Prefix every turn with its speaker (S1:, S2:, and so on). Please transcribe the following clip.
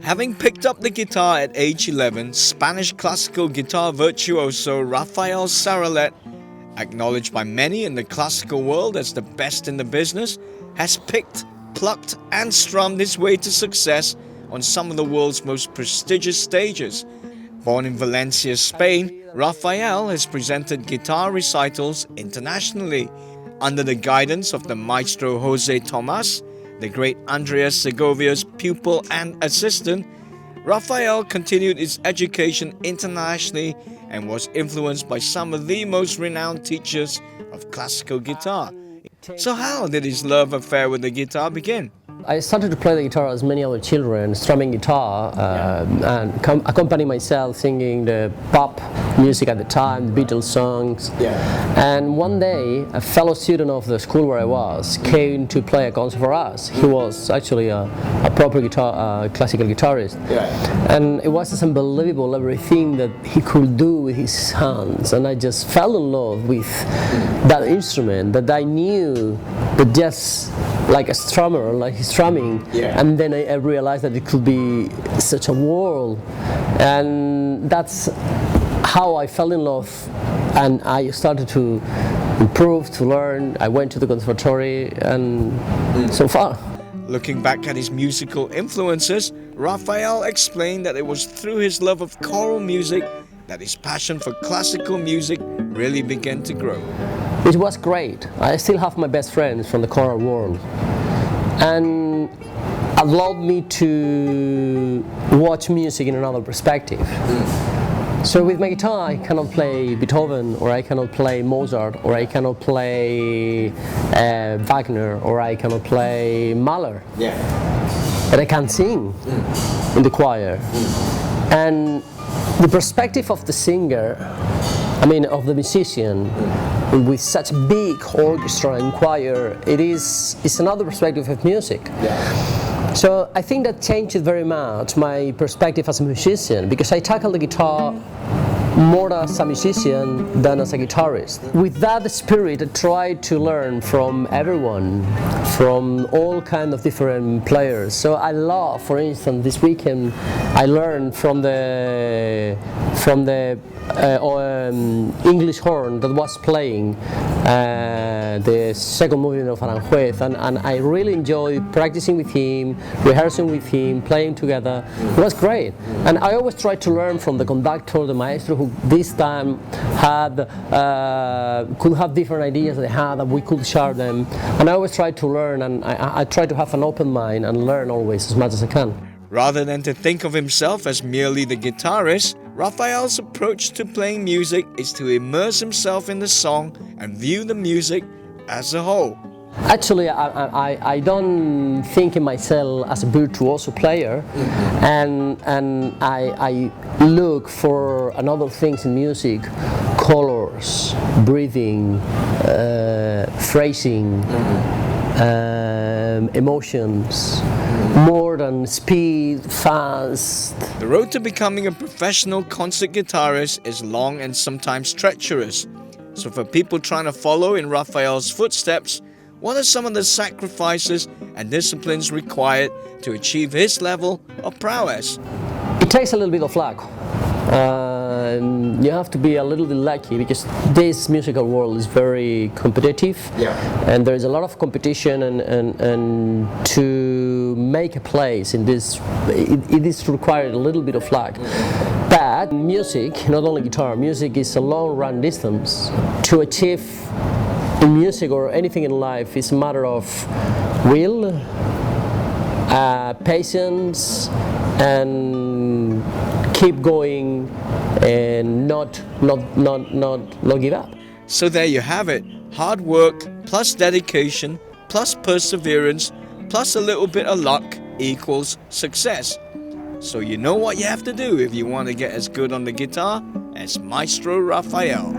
S1: Having picked up the guitar at age 11, Spanish classical guitar virtuoso Rafael Serrallet, acknowledged by many in the classical world as the best in the business, has picked, plucked and strummed his way to success on some of the world's most prestigious stages. Born in Valencia, Spain, Rafael has presented guitar recitals internationally. Under the guidance of the maestro Jose Tomas, the great Andres Segovia's pupil and assistant, Rafael continued his education internationally and was influenced by some of the most renowned teachers of classical guitar. So how did his love affair with the guitar begin?
S2: I started to play the guitar as many other children, strumming guitar and accompanying myself singing the pop music at the time, the Beatles songs. And one day, a fellow student of the school where I was came to play a concert for us. He was actually a proper classical guitarist. And it was just unbelievable everything that he could do with his hands. And I just fell in love with that instrument, that I knew that just like a strummer, like he's strumming, and then I realized that it could be such a world, and that's how I fell in love, and I started to improve, to learn. I went to the conservatory, and so far.
S1: Looking back at his musical influences, Rafael explained that it was through his love of choral music that his passion for classical music really began to grow.
S2: It was great. I still have my best friends from the choral world, and allowed me to watch music in another perspective. So with my guitar I cannot play Beethoven, or I cannot play Mozart, or I cannot play Wagner, or I cannot play Mahler. But I can sing in the choir. And the perspective of the singer, of the musician, with such a big orchestra and choir, it's another perspective of music. So I think that changed very much my perspective as a musician, because I tackle the guitar more as a musician than as a guitarist. With that spirit, I tried to learn from everyone, from all kinds of different players. So I love, for instance, this weekend I learned from the English horn that was playing the second movement of Aranjuez, and I really enjoyed practicing with him, rehearsing with him, playing together. It was great, and I always try to learn from the conductor, the maestro, who this time could have different ideas they had, that we could share them, and I always try to learn, and I try to have an open mind and learn always as much as I can.
S1: Rather than to think of himself as merely the guitarist, Rafael's approach to playing music is to immerse himself in the song and view the music as a whole.
S2: Actually, I don't think of myself as a virtuoso player, and I look for another things in music: colors, breathing, phrasing, emotions, more than speed, fast.
S1: The road to becoming a professional concert guitarist is long and sometimes treacherous. So for people trying to follow in Rafael's footsteps, what are some of the sacrifices and disciplines required to achieve his level of prowess?
S2: It takes a little bit of luck. You have to be a little bit lucky, because this musical world is very competitive, and there is a lot of competition, and to make a place in this, it is required a little bit of luck. But music, not only guitar, music is a long run distance. To achieve in music or anything in life is a matter of will, patience, and keep going, and not give up.
S1: So there you have it. Hard work plus dedication plus perseverance plus a little bit of luck equals success. So you know what you have to do if you want to get as good on the guitar as Maestro Rafael.